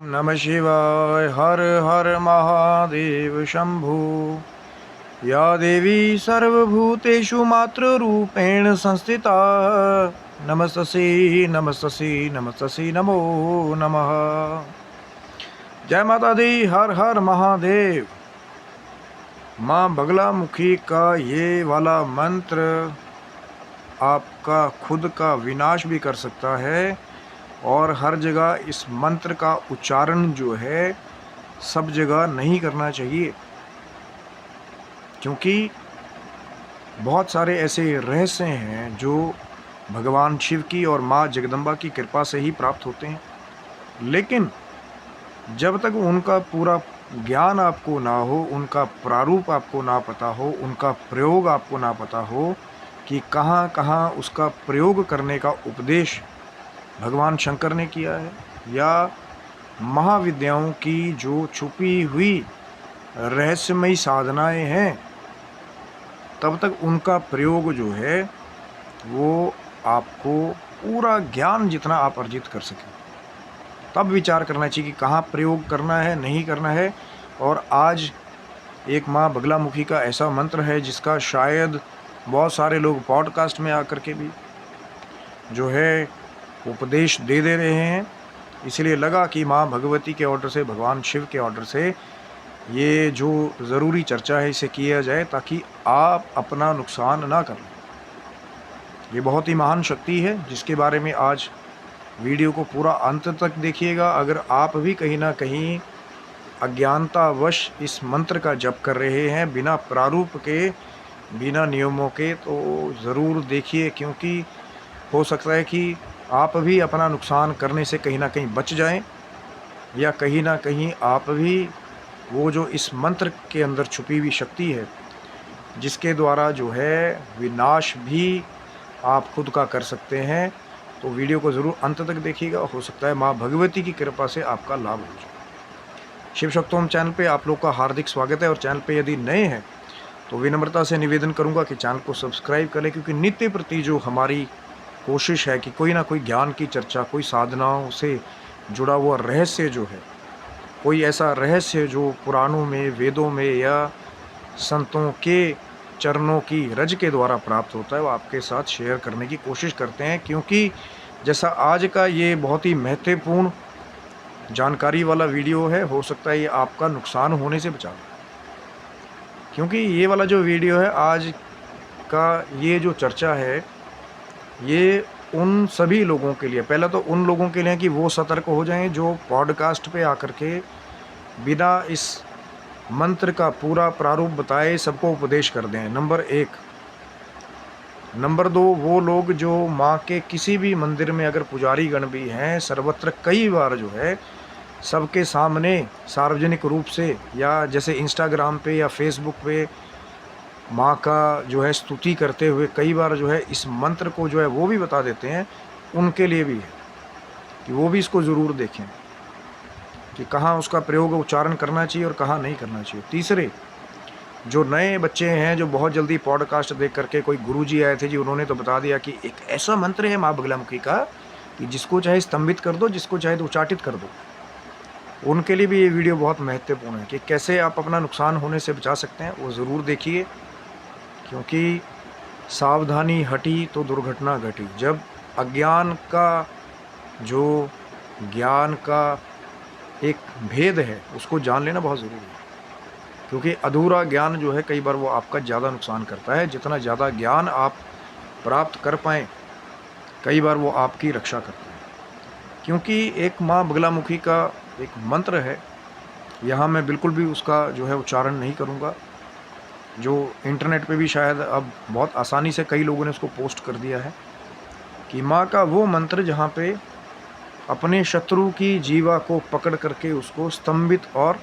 नमः शिवाय। हर हर महादेव शंभु। या देवी सर्वभूतेषु मातृरूपेण संस्थिता नमस्तस्यै नमस्तस्यै नमस्तस्यै नमो नमः। जय माता दी। हर हर महादेव। माँ बगलामुखी का ये वाला मंत्र आपका खुद का विनाश भी कर सकता है और हर जगह इस मंत्र का उच्चारण जो है सब जगह नहीं करना चाहिए, क्योंकि बहुत सारे ऐसे रहस्य हैं जो भगवान शिव की और माँ जगदम्बा की कृपा से ही प्राप्त होते हैं। लेकिन जब तक उनका पूरा ज्ञान आपको ना हो, उनका प्रारूप आपको ना पता हो, उनका प्रयोग आपको ना पता हो कि कहाँ कहाँ उसका प्रयोग करने का उपदेश भगवान शंकर ने किया है या महाविद्याओं की जो छुपी हुई रहस्यमयी साधनाएं हैं, तब तक उनका प्रयोग जो है वो आपको पूरा ज्ञान जितना आप अर्जित कर सकें तब विचार करना चाहिए कि कहाँ प्रयोग करना है, नहीं करना है। और आज एक माँ बगलामुखी का ऐसा मंत्र है जिसका शायद बहुत सारे लोग पॉडकास्ट में आकर के भी जो है उपदेश दे रहे हैं। इसलिए लगा कि माँ भगवती के ऑर्डर से, भगवान शिव के ऑर्डर से ये जो ज़रूरी चर्चा है इसे किया जाए ताकि आप अपना नुकसान ना करें। ये बहुत ही महान शक्ति है जिसके बारे में आज वीडियो को पूरा अंत तक देखिएगा। अगर आप भी कहीं ना कहीं अज्ञानतावश इस मंत्र का जप कर रहे हैं बिना प्रारूप के, बिना नियमों के, तो ज़रूर देखिए, क्योंकि हो सकता है कि आप भी अपना नुकसान करने से कहीं ना कहीं बच जाएं या कहीं ना कहीं आप भी वो जो इस मंत्र के अंदर छुपी हुई शक्ति है जिसके द्वारा जो है विनाश भी आप खुद का कर सकते हैं। तो वीडियो को ज़रूर अंत तक देखिएगा, हो सकता है माँ भगवती की कृपा से आपका लाभ हो जाए। शिव शक्तोम चैनल पे आप लोग का हार्दिक स्वागत है। और चैनल पे यदि नए हैं तो विनम्रता से निवेदन करूंगा कि चैनल को सब्सक्राइब करें, क्योंकि नित्य प्रति जो हमारी कोशिश है कि कोई ना कोई ज्ञान की चर्चा, कोई साधनाओं से जुड़ा हुआ रहस्य जो है, कोई ऐसा रहस्य जो पुराणों में, वेदों में या संतों के चरणों की रज के द्वारा प्राप्त होता है, वो आपके साथ शेयर करने की कोशिश करते हैं। क्योंकि जैसा आज का ये बहुत ही महत्वपूर्ण जानकारी वाला वीडियो है, हो सकता है ये आपका नुकसान होने से बचा ले। क्योंकि ये वाला जो वीडियो है आज का, ये जो चर्चा है, ये उन सभी लोगों के लिए, पहले तो उन लोगों के लिए कि वो सतर्क हो जाएं जो पॉडकास्ट पे आकर के बिना इस मंत्र का पूरा प्रारूप बताए सबको उपदेश कर दें, नंबर 1। नंबर 2, वो लोग जो माँ के किसी भी मंदिर में अगर पुजारी गण भी हैं, सर्वत्र कई बार जो है सबके सामने सार्वजनिक रूप से या जैसे इंस्टाग्राम पे या फेसबुक पे माँ का जो है स्तुति करते हुए कई बार जो है इस मंत्र को जो है वो भी बता देते हैं, उनके लिए भी है कि वो भी इसको ज़रूर देखें कि कहाँ उसका प्रयोग उच्चारण करना चाहिए और कहाँ नहीं करना चाहिए। तीसरे, जो नए बच्चे हैं जो बहुत जल्दी पॉडकास्ट देख करके, कोई गुरुजी आए थे जी, उन्होंने तो बता दिया कि एक ऐसा मंत्र है माँ बगलामुखी का कि जिसको चाहे स्तंभित कर दो, जिसको चाहे तो उच्चाटित कर दो। उनके लिए भी ये वीडियो बहुत महत्वपूर्ण है कि कैसे आप अपना नुकसान होने से बचा सकते हैं, वो ज़रूर देखिए। क्योंकि सावधानी हटी तो दुर्घटना घटी। जब अज्ञान का जो ज्ञान का एक भेद है उसको जान लेना बहुत ज़रूरी है, क्योंकि अधूरा ज्ञान जो है कई बार वो आपका ज़्यादा नुकसान करता है। जितना ज़्यादा ज्ञान आप प्राप्त कर पाएँ, कई बार वो आपकी रक्षा करता है। क्योंकि एक माँ बगलामुखी का एक मंत्र है, यहाँ मैं बिल्कुल भी उसका जो है उच्चारण नहीं करूँगा, जो इंटरनेट पे भी शायद अब बहुत आसानी से कई लोगों ने उसको पोस्ट कर दिया है, कि माँ का वो मंत्र जहाँ पे अपने शत्रु की जीवा को पकड़ करके उसको स्तंभित और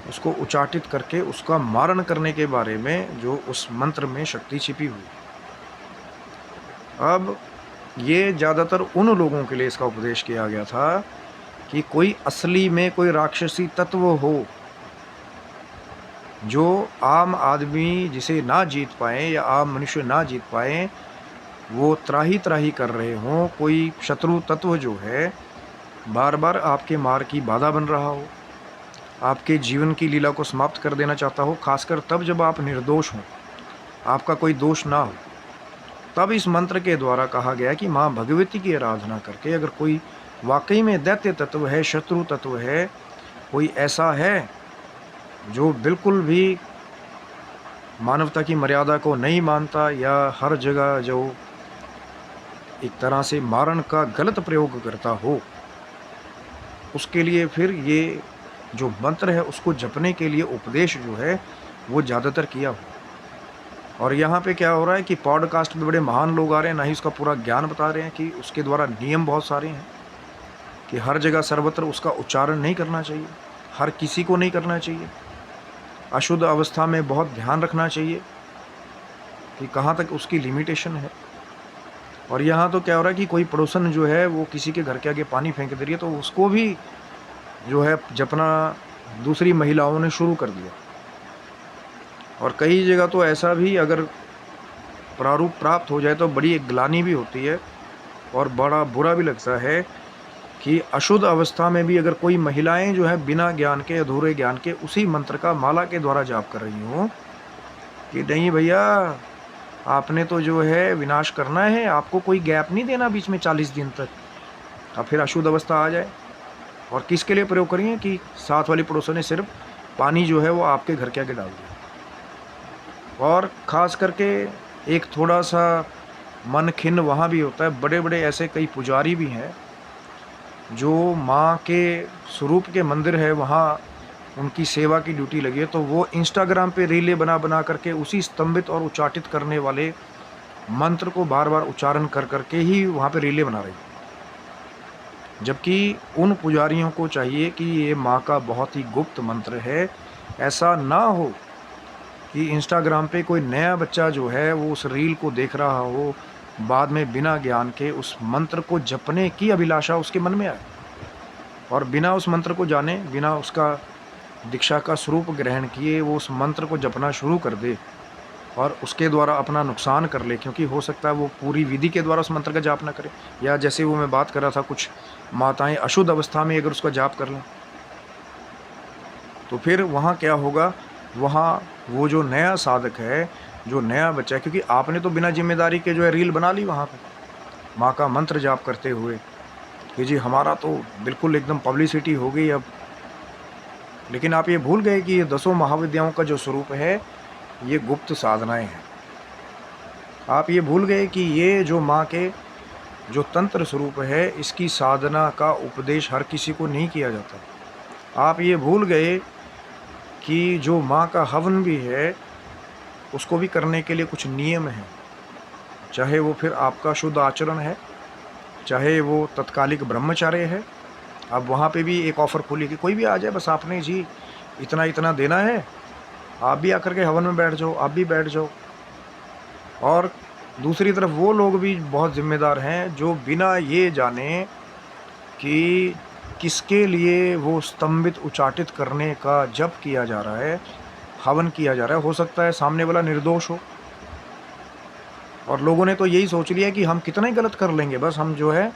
उसको उचाटित करके उसका मारण करने के बारे में जो उस मंत्र में शक्ति छिपी हुई। अब ये ज़्यादातर उन लोगों के लिए इसका उपदेश किया गया था कि कोई असली में कोई राक्षसी तत्व हो जो आम आदमी जिसे ना जीत पाए या आम मनुष्य ना जीत पाए, वो त्राही त्राही कर रहे हों, कोई शत्रु तत्व जो है बार बार आपके मार्ग की बाधा बन रहा हो, आपके जीवन की लीला को समाप्त कर देना चाहता हो, खासकर तब जब आप निर्दोष हों, आपका कोई दोष ना हो, तब इस मंत्र के द्वारा कहा गया कि माँ भगवती की आराधना करके अगर कोई वाकई में दैत्य तत्व है, शत्रु तत्व है, कोई ऐसा है जो बिल्कुल भी मानवता की मर्यादा को नहीं मानता या हर जगह जो एक तरह से मारण का गलत प्रयोग करता हो, उसके लिए फिर ये जो मंत्र है उसको जपने के लिए उपदेश जो है वो ज़्यादातर किया हो। और यहाँ पे क्या हो रहा है कि पॉडकास्ट में बड़े महान लोग आ रहे हैं, ना ही उसका पूरा ज्ञान बता रहे हैं कि उसके द्वारा नियम बहुत सारे हैं कि हर जगह सर्वत्र उसका उच्चारण नहीं करना चाहिए, हर किसी को नहीं करना चाहिए, अशुद्ध अवस्था में बहुत ध्यान रखना चाहिए कि कहाँ तक उसकी लिमिटेशन है। और यहाँ तो क्या हो रहा है कि कोई पड़ोसन जो है वो किसी के घर के आगे पानी फेंक दे रही है तो उसको भी जो है जपना दूसरी महिलाओं ने शुरू कर दिया। और कई जगह तो ऐसा भी अगर प्रारूप प्राप्त हो जाए तो बड़ी एक ग्लानि भी होती है और बड़ा बुरा भी लगता है कि अशुद्ध अवस्था में भी अगर कोई महिलाएं जो है बिना ज्ञान के, अधूरे ज्ञान के उसी मंत्र का माला के द्वारा जाप कर रही हों कि नहीं भैया आपने तो जो है विनाश करना है, आपको कोई गैप नहीं देना बीच में 40 दिन तक, अब फिर अशुद्ध अवस्था आ जाए। और किसके लिए प्रयोग करिए कि साथ वाली पड़ोसन ने सिर्फ पानी जो है वो आपके घर के आगे डाल दिया। और ख़ास करके एक थोड़ा सा मन खिन्न वहाँ भी होता है, बड़े बड़े ऐसे कई पुजारी भी हैं जो माँ के स्वरूप के मंदिर है वहाँ उनकी सेवा की ड्यूटी लगी है, तो वो इंस्टाग्राम पे रीलें बना बना करके उसी स्तंभित और उच्चाटित करने वाले मंत्र को बार बार उच्चारण कर करके ही वहाँ पे रीलें बना रही है। जबकि उन पुजारियों को चाहिए कि ये माँ का बहुत ही गुप्त मंत्र है, ऐसा ना हो कि इंस्टाग्राम पे कोई नया बच्चा जो है वो उस रील को देख रहा हो, बाद में बिना ज्ञान के उस मंत्र को जपने की अभिलाषा उसके मन में आए और बिना उस मंत्र को जाने, बिना उसका दीक्षा का स्वरूप ग्रहण किए वो उस मंत्र को जपना शुरू कर दे और उसके द्वारा अपना नुकसान कर ले, क्योंकि हो सकता है वो पूरी विधि के द्वारा उस मंत्र का जाप ना करे, या जैसे वो मैं बात कर रहा था कुछ माताएं अशुद्ध अवस्था में अगर उसका जाप कर लें तो फिर वहाँ क्या होगा, वहाँ वो जो नया साधक है, जो नया बच्चा है, क्योंकि आपने तो बिना जिम्मेदारी के जो है रील बना ली वहाँ पे माँ का मंत्र जाप करते हुए कि जी हमारा तो बिल्कुल एकदम पब्लिसिटी हो गई अब। लेकिन आप ये भूल गए कि ये 10 महाविद्याओं का जो स्वरूप है ये गुप्त साधनाएं हैं। आप ये भूल गए कि ये जो माँ के जो तंत्र स्वरूप है इसकी साधना का उपदेश हर किसी को नहीं किया जाता। आप ये भूल गए कि जो माँ का हवन भी है उसको भी करने के लिए कुछ नियम हैं, चाहे वो फिर आपका शुद्ध आचरण है, चाहे वो तत्कालिक ब्रह्मचार्य है। अब वहाँ पे भी एक ऑफ़र खोली कि कोई भी आ जाए, बस आपने जी इतना इतना देना है, आप भी आकर के हवन में बैठ जाओ, आप भी बैठ जाओ। और दूसरी तरफ वो लोग भी बहुत ज़िम्मेदार हैं जो बिना ये जाने कि किसके लिए वो स्तंभित उच्चाटित करने का जप किया जा रहा है, हवन किया जा रहा है, हो सकता है सामने वाला निर्दोष हो और लोगों ने तो यही सोच लिया कि हम कितना ही गलत कर लेंगे, बस हम जो है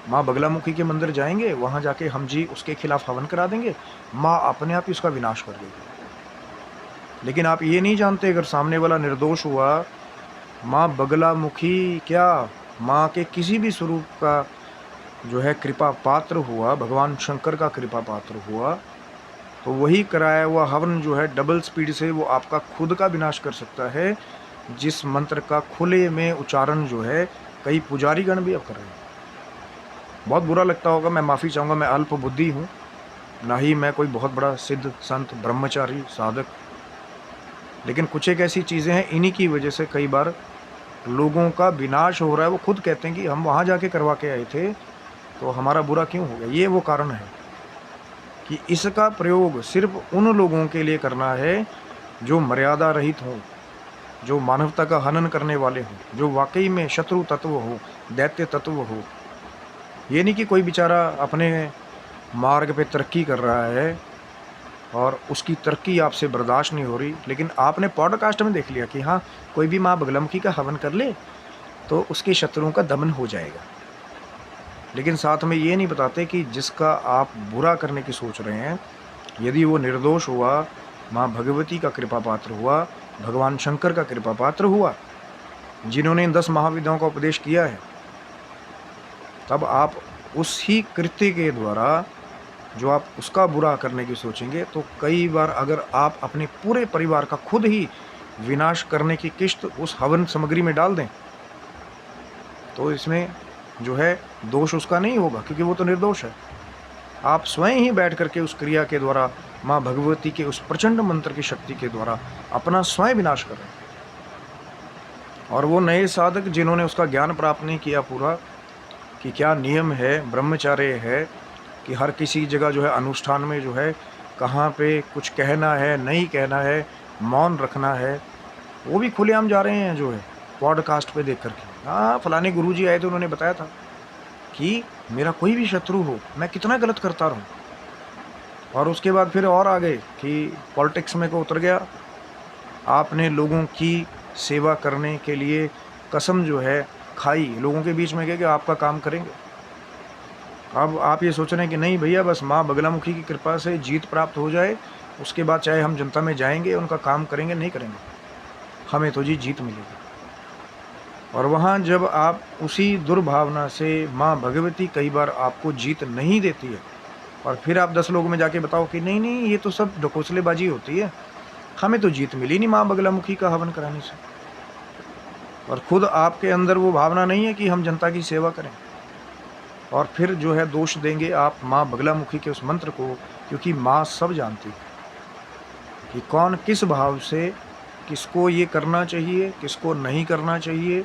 माँ बगलामुखी के मंदिर जाएंगे, वहाँ जाके हम जी उसके खिलाफ हवन करा देंगे, माँ अपने आप ही उसका विनाश कर देगी। लेकिन आप ये नहीं जानते अगर सामने वाला निर्दोष हुआ, माँ बगलामुखी क्या माँ के किसी भी स्वरूप का जो है कृपा पात्र हुआ, भगवान शंकर का कृपा पात्र हुआ, तो वही कराया हुआ हवन जो है डबल स्पीड से वो आपका खुद का विनाश कर सकता है, जिस मंत्र का खुले में उच्चारण जो है कई पुजारीगण भी अब कर रहे हैं। बहुत बुरा लगता होगा, मैं माफ़ी चाहूँगा, मैं अल्प बुद्धि हूँ, ना ही मैं कोई बहुत बड़ा सिद्ध संत ब्रह्मचारी साधक, लेकिन कुछ एक ऐसी चीज़ें हैं इन्हीं की वजह से कई बार लोगों का विनाश हो रहा है। वो खुद कहते हैं कि हम वहाँ जाके करवा के आए थे तो हमारा बुरा क्यों हो गया। ये वो कारण है कि इसका प्रयोग सिर्फ उन लोगों के लिए करना है जो मर्यादा रहित हों, जो मानवता का हनन करने वाले हों, जो वाकई में शत्रु तत्व हो, दैत्य तत्व हो। ये नहीं कि कोई बेचारा अपने मार्ग पे तरक्की कर रहा है और उसकी तरक्की आपसे बर्दाश्त नहीं हो रही, लेकिन आपने पॉडकास्ट में देख लिया कि हाँ कोई भी माँ बगलामुखी का हवन कर ले तो उसके शत्रुओं का दमन हो जाएगा। लेकिन साथ में ये नहीं बताते कि जिसका आप बुरा करने की सोच रहे हैं, यदि वो निर्दोष हुआ, माँ भगवती का कृपा पात्र हुआ, भगवान शंकर का कृपा पात्र हुआ, जिन्होंने इन 10 महाविद्याओं का उपदेश किया है, तब आप उसी कृत्य के द्वारा जो आप उसका बुरा करने की सोचेंगे, तो कई बार अगर आप अपने पूरे परिवार का खुद ही विनाश करने की किस्त उस हवन सामग्री में डाल दें, तो इसमें जो है दोष उसका नहीं होगा, क्योंकि वो तो निर्दोष है। आप स्वयं ही बैठ करके उस क्रिया के द्वारा माँ भगवती के उस प्रचंड मंत्र की शक्ति के द्वारा अपना स्वयं विनाश करें। और वो नए साधक जिन्होंने उसका ज्ञान प्राप्त नहीं किया पूरा, कि क्या नियम है, ब्रह्मचर्य है, कि हर किसी जगह जो है अनुष्ठान में जो है कहाँ पे कुछ कहना है, नहीं कहना है, मौन रखना है, वो भी खुलेआम जा रहे हैं जो है पॉडकास्ट पे देख करके। हाँ, फलाने गुरुजी आए थे, उन्होंने बताया था कि मेरा कोई भी शत्रु हो, मैं कितना गलत करता रहूं। और उसके बाद फिर और आगे कि पॉलिटिक्स में को उतर गया, आपने लोगों की सेवा करने के लिए कसम जो है खाई, लोगों के बीच में गए कि आपका काम करेंगे। अब आप ये सोच रहे हैं कि नहीं भैया, बस माँ बगलामुखी की कृपा से जीत प्राप्त हो जाए, उसके बाद चाहे हम जनता में जाएंगे, उनका काम करेंगे, नहीं करेंगे, हमें तो जी जीत मिलेगी। और वहाँ जब आप उसी दुर्भावना से माँ भगवती कई बार आपको जीत नहीं देती है, और फिर आप 10 लोगों में जाके बताओ कि नहीं नहीं, ये तो सब ढकोसलेबाजी होती है, हमें तो जीत मिली नहीं माँ बगलामुखी का हवन कराने से, और खुद आपके अंदर वो भावना नहीं है कि हम जनता की सेवा करें, और फिर जो है दोष देंगे आप माँ बगलामुखी के उस मंत्र को, क्योंकि माँ सब जानती है कि कौन किस भाव से किसको ये करना चाहिए, किसको नहीं करना चाहिए,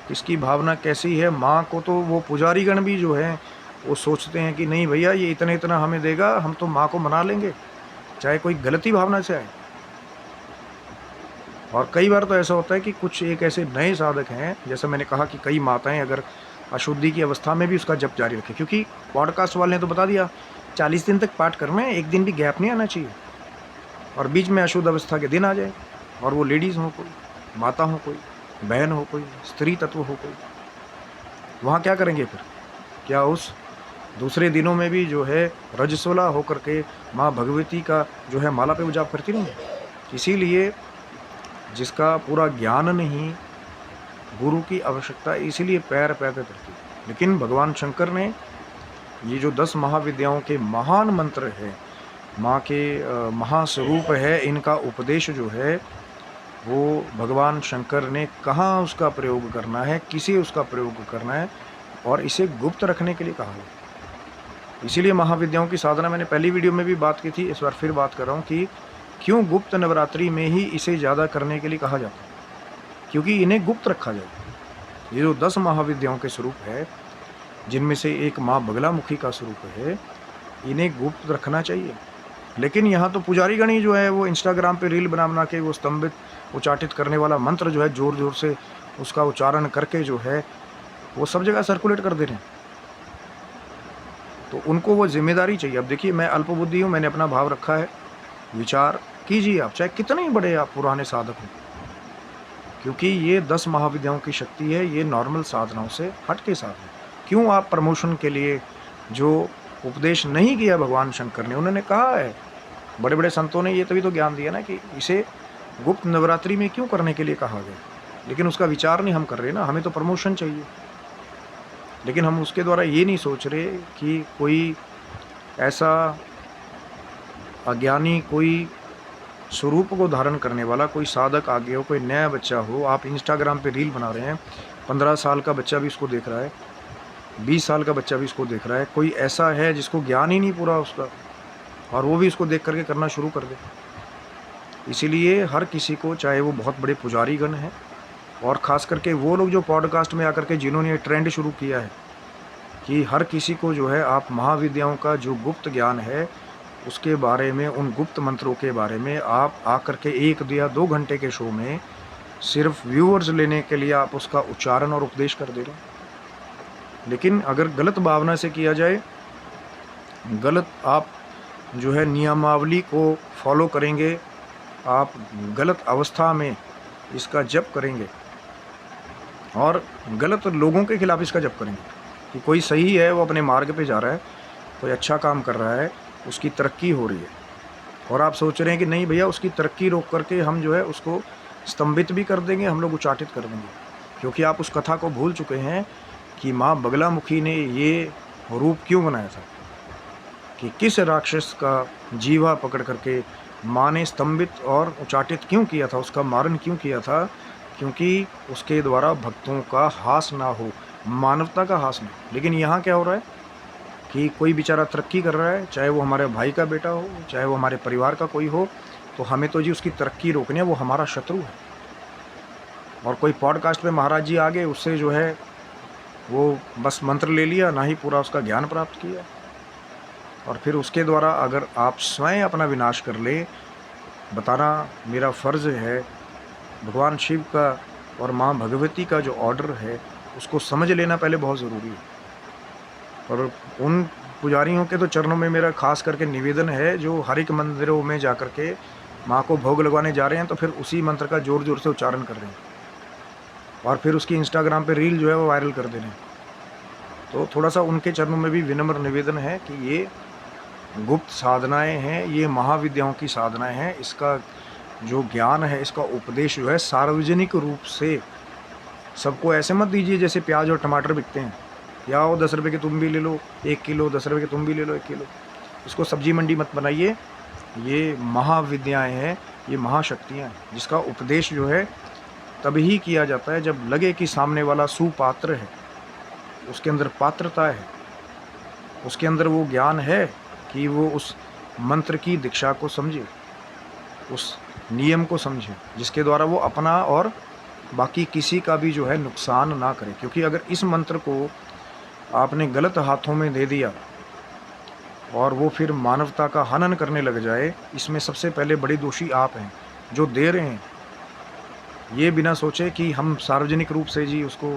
किसकी भावना कैसी है। माँ को तो वो पुजारीगण भी जो है वो सोचते हैं कि नहीं भैया, ये इतना इतना हमें देगा, हम तो माँ को मना लेंगे, चाहे कोई गलती भावना से आए। और कई बार तो ऐसा होता है कि कुछ एक ऐसे नए साधक हैं, जैसा मैंने कहा कि कई माताएं अगर अशुद्धि की अवस्था में भी उसका जप जारी रखें, क्योंकि पॉडकास्ट वाले ने तो बता दिया 40 दिन तक पाठ करना है, एक दिन भी गैप नहीं आना चाहिए, और बीच में अशुद्ध अवस्था के दिन आ जाए, और वो लेडीज़ हो, कोई माता हो, कोई बहन हो, कोई स्त्री तत्व हो, कोई, वहाँ क्या करेंगे फिर? क्या उस दूसरे दिनों में भी जो है रजस्वला होकर के माँ भगवती का जो है माला पे जाप करती रहेंगे? इसीलिए जिसका पूरा ज्ञान नहीं, गुरु की आवश्यकता, इसीलिए पैर पैर पे पड़ती है। लेकिन भगवान शंकर ने ये जो 10 महाविद्याओं के महान मंत्र है, माँ के महास्वरूप है, इनका उपदेश जो है वो भगवान शंकर ने कहाँ उसका प्रयोग करना है, किसे उसका प्रयोग करना है, और इसे गुप्त रखने के लिए कहा है। इसीलिए महाविद्याओं की साधना मैंने पहली वीडियो में भी बात की थी, इस बार फिर बात कर रहा हूँ कि क्यों गुप्त नवरात्रि में ही इसे ज़्यादा करने के लिए कहा जाता है, क्योंकि इन्हें गुप्त रखा जाए। ये जो 10 महाविद्याओं के स्वरूप है, जिनमें से एक माँ बगलामुखी का स्वरूप है, इन्हें गुप्त रखना चाहिए। लेकिन यहाँ तो पुजारीगण ही जो है वो इंस्टाग्राम पे रील बना बना के वो स्तंभित उच्चाटित करने वाला मंत्र जो है जोर जोर से उसका उच्चारण करके जो है वो सब जगह सर्कुलेट कर दे रहे हैं। तो उनको वो जिम्मेदारी चाहिए। अब देखिए, मैं अल्पबुद्धि हूँ, मैंने अपना भाव रखा है, विचार कीजिए आप, चाहे कितने ही बड़े आप पुराने साधक हों, क्योंकि ये 10 महाविद्याओं की शक्ति है, ये नॉर्मल साधनाओं से हट के साधन। क्यों आप प्रमोशन के लिए जो उपदेश नहीं किया भगवान शंकर ने, उन्होंने कहा है, बड़े बड़े संतों ने ये तभी तो ज्ञान दिया ना कि इसे गुप्त नवरात्रि में क्यों करने के लिए कहा गया, लेकिन उसका विचार नहीं हम कर रहे ना, हमें तो प्रमोशन चाहिए। लेकिन हम उसके द्वारा ये नहीं सोच रहे कि कोई ऐसा अज्ञानी, कोई स्वरूप को धारण करने वाला कोई साधक आगे हो, कोई नया बच्चा हो, आप इंस्टाग्राम पे रील बना रहे हैं, 15 साल का बच्चा भी इसको देख रहा है, 20 साल का बच्चा भी इसको देख रहा है, कोई ऐसा है जिसको ज्ञान ही नहीं पूरा उसका, और वो भी इसको देख करके करना शुरू कर दे। इसीलिए हर किसी को, चाहे वो बहुत बड़े पुजारीगण हैं, और ख़ास करके वो लोग जो पॉडकास्ट में आकर के जिन्होंने ये ट्रेंड शुरू किया है कि हर किसी को जो है आप महाविद्याओं का जो गुप्त ज्ञान है उसके बारे में, उन गुप्त मंत्रों के बारे में आप आकर के 1 या 2 घंटे के शो में सिर्फ व्यूअर्स लेने के लिए आप उसका उच्चारण और उपदेश कर दे रहे हैं। लेकिन अगर गलत भावना से किया जाए, गलत आप जो है नियमावली को फॉलो करेंगे, आप गलत अवस्था में इसका जप करेंगे और गलत लोगों के खिलाफ इसका जप करेंगे, कि कोई सही है, वो अपने मार्ग पे जा रहा है, कोई अच्छा काम कर रहा है, उसकी तरक्की हो रही है, और आप सोच रहे हैं कि नहीं भैया उसकी तरक्की रोक करके हम जो है उसको स्तंभित भी कर देंगे, हम लोग उचाटित कर देंगे, क्योंकि आप उस कथा को भूल चुके हैं कि माँ बगलामुखी ने ये रूप क्यों बनाया था, कि किस राक्षस का जीवा पकड़ करके माँ ने स्तंभित और उचाटित क्यों किया था, उसका मारण क्यों किया था, क्योंकि उसके द्वारा भक्तों का हास ना हो, मानवता का हास ना हो। लेकिन यहाँ क्या हो रहा है कि कोई बेचारा तरक्की कर रहा है, चाहे वो हमारे भाई का बेटा हो, चाहे वो हमारे परिवार का कोई हो, तो हमें तो जी उसकी तरक्की रोकनी है, वो हमारा शत्रु है। और कोई पॉडकास्ट पे महाराज जी आ गए, उससे जो है वो बस मंत्र ले लिया, ना ही पूरा उसका ज्ञान प्राप्त किया, और फिर उसके द्वारा अगर आप स्वयं अपना विनाश कर ले, बताना मेरा फ़र्ज़ है। भगवान शिव का और माँ भगवती का जो ऑर्डर है उसको समझ लेना पहले बहुत ज़रूरी है। और उन पुजारियों के तो चरणों में मेरा खास करके निवेदन है जो हर एक मंदिरों में जा कर के माँ को भोग लगवाने जा रहे हैं, तो फिर उसी मंत्र का ज़ोर ज़ोर से उच्चारण कर रहे हैं, और फिर उसकी इंस्टाग्राम पे रील जो है वो वायरल कर दे रहे हैं। तो थोड़ा सा उनके चरणों में भी विनम्र निवेदन है कि ये गुप्त साधनाएं हैं, ये महाविद्याओं की साधनाएं हैं, इसका जो ज्ञान है, इसका उपदेश जो है सार्वजनिक रूप से सबको ऐसे मत दीजिए जैसे प्याज और टमाटर बिकते हैं, या आओ 10 रुपये के तुम भी ले लो 1 किलो, 10 रुपये के तुम भी ले लो 1 किलो। इसको सब्जी मंडी मत बनाइए। ये महाविद्याएं हैं, ये महाशक्तियाँ हैं, जिसका उपदेश जो है तभी किया जाता है जब लगे कि सामने वाला सुपात्र है, उसके अंदर पात्रता है, उसके अंदर वो ज्ञान है कि वो उस मंत्र की दीक्षा को समझे, उस नियम को समझे, जिसके द्वारा वो अपना और बाकी किसी का भी जो है नुकसान ना करे। क्योंकि अगर इस मंत्र को आपने गलत हाथों में दे दिया और वो फिर मानवता का हनन करने लग जाए, इसमें सबसे पहले बड़े दोषी आप हैं जो दे रहे हैं, ये बिना सोचे कि हम सार्वजनिक रूप से जी उसको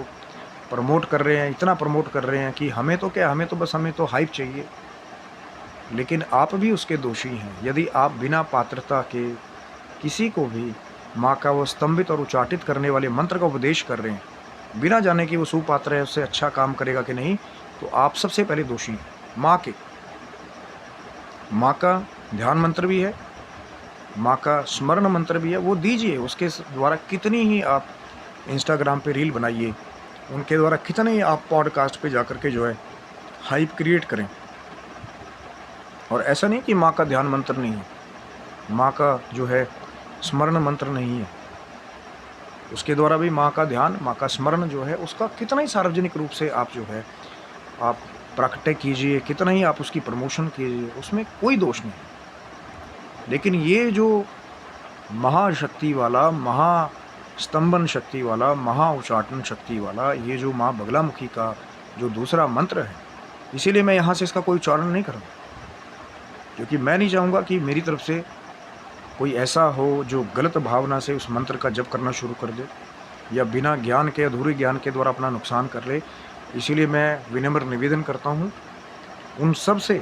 प्रमोट कर रहे हैं, इतना प्रमोट कर रहे हैं कि हमें तो क्या, हमें तो हाइप चाहिए। लेकिन आप भी उसके दोषी हैं यदि आप बिना पात्रता के किसी को भी माँ का वो स्तंभित और उचाटित करने वाले मंत्र का उपदेश कर रहे हैं, बिना जाने कि वो सुपात्र है, उससे अच्छा काम करेगा कि नहीं, तो आप सबसे पहले दोषी हैं। माँ का ध्यान मंत्र भी है, माँ का स्मरण मंत्र भी है, वो दीजिए। उसके द्वारा कितनी ही आप इंस्टाग्राम पे रील बनाइए, उनके द्वारा कितने ही आप पॉडकास्ट पे जाकर के जो है हाइप क्रिएट करें। और ऐसा नहीं कि माँ का ध्यान मंत्र नहीं है, माँ का जो है स्मरण मंत्र नहीं है, उसके द्वारा भी माँ का ध्यान, माँ का स्मरण जो है उसका कितना ही सार्वजनिक रूप से आप जो है आप प्रकट कीजिए, कितना ही आप उसकी प्रमोशन कीजिए, उसमें कोई दोष नहीं। लेकिन ये जो महाशक्ति वाला, महास्तंभन शक्ति वाला, महाउच्चाटन शक्ति वाला, ये जो माँ बगलामुखी का जो दूसरा मंत्र है, इसीलिए मैं यहाँ से इसका कोई उच्चारण नहीं करूँगा, क्योंकि मैं नहीं चाहूँगा कि मेरी तरफ से कोई ऐसा हो जो गलत भावना से उस मंत्र का जप करना शुरू कर दे, या बिना ज्ञान के, अधूरे ज्ञान के द्वारा अपना नुकसान कर ले। इसीलिए मैं विनम्र निवेदन करता हूँ उन सब से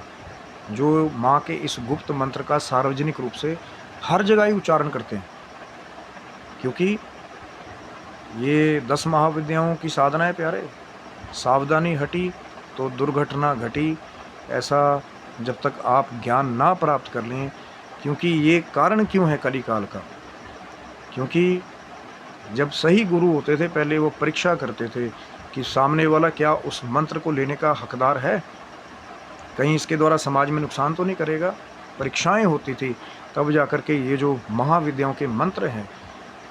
जो माँ के इस गुप्त मंत्र का सार्वजनिक रूप से हर जगह ही उच्चारण करते हैं, क्योंकि ये 10 महाविद्याओं की साधना है प्यारे। सावधानी हटी तो दुर्घटना घटी, ऐसा जब तक आप ज्ञान ना प्राप्त कर लें। क्योंकि ये कारण क्यों है कलिकाल का, क्योंकि जब सही गुरु होते थे पहले वो परीक्षा करते थे कि सामने वाला क्या उस मंत्र को लेने का हकदार है, कहीं इसके द्वारा समाज में नुकसान तो नहीं करेगा। परीक्षाएं होती थी, तब जा कर के ये जो महाविद्याओं के मंत्र हैं,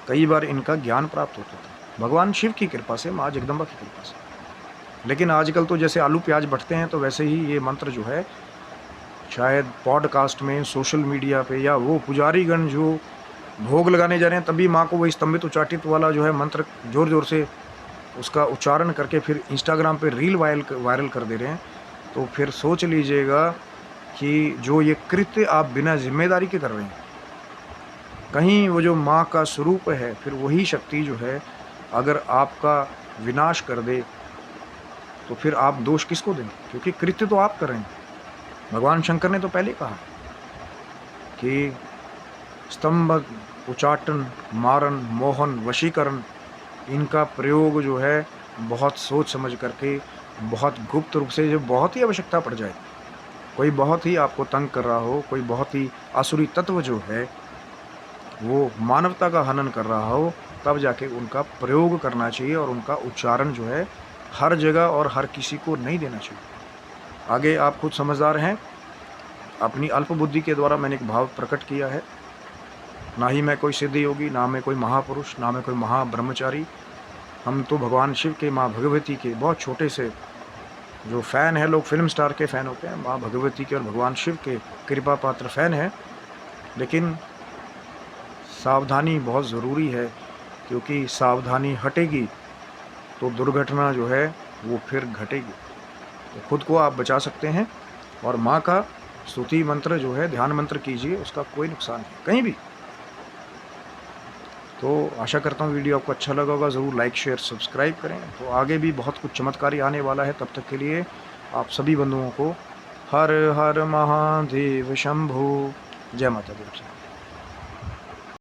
कई बार इनका ज्ञान प्राप्त होता था भगवान शिव की कृपा से, माँ जगदम्बा की कृपा से। लेकिन आजकल तो जैसे आलू प्याज बढ़ते हैं, तो वैसे ही ये मंत्र जो है शायद पॉडकास्ट में, सोशल मीडिया पे, या वो पुजारीगण जो भोग लगाने जा रहे हैं तभी माँ को वही स्तंभित उच्चाटित वाला जो है मंत्र ज़ोर ज़ोर से उसका उच्चारण करके फिर इंस्टाग्राम पे रील वायरल कर दे रहे हैं। तो फिर सोच लीजिएगा कि जो ये कृत्य आप बिना जिम्मेदारी के कर रहे हैं, कहीं वो जो माँ का स्वरूप है, फिर वही शक्ति जो है अगर आपका विनाश कर दे, तो फिर आप दोष किसको दें, क्योंकि कृत्य तो आप कर रहे हैं। भगवान शंकर ने तो पहले कहा कि स्तंभ, उच्चाटन, मारन, मोहन, वशीकरण, इनका प्रयोग जो है बहुत सोच समझ करके बहुत गुप्त रूप से, जब बहुत ही आवश्यकता पड़ जाए, कोई बहुत ही आपको तंग कर रहा हो, कोई बहुत ही आसुरी तत्व जो है वो मानवता का हनन कर रहा हो, तब जाके उनका प्रयोग करना चाहिए और उनका उच्चारण जो है हर जगह और हर किसी को नहीं देना चाहिए। आगे आप खुद समझदार हैं। अपनी अल्प बुद्धि के द्वारा मैंने एक भाव प्रकट किया है। ना ही मैं कोई सिद्ध योगी, ना मैं कोई महापुरुष, ना मैं कोई महाब्रह्मचारी। हम तो भगवान शिव के, माँ भगवती के बहुत छोटे से जो फ़ैन है, लोग फिल्म स्टार के फ़ैन होते हैं, माँ भगवती के और भगवान शिव के कृपा पात्र फ़ैन हैं। लेकिन सावधानी बहुत ज़रूरी है, क्योंकि सावधानी हटेगी तो दुर्घटना जो है वो फिर घटेगी। तो खुद को आप बचा सकते हैं, और माँ का स्तुति मंत्र जो है, ध्यान मंत्र कीजिए, उसका कोई नुकसान नहीं कहीं भी। तो आशा करता हूँ वीडियो आपको अच्छा लगा होगा। ज़रूर लाइक शेयर सब्सक्राइब करें। तो आगे भी बहुत कुछ चमत्कारी आने वाला है। तब तक के लिए आप सभी बंधुओं को हर हर महादेव शंभो। जय माता दी।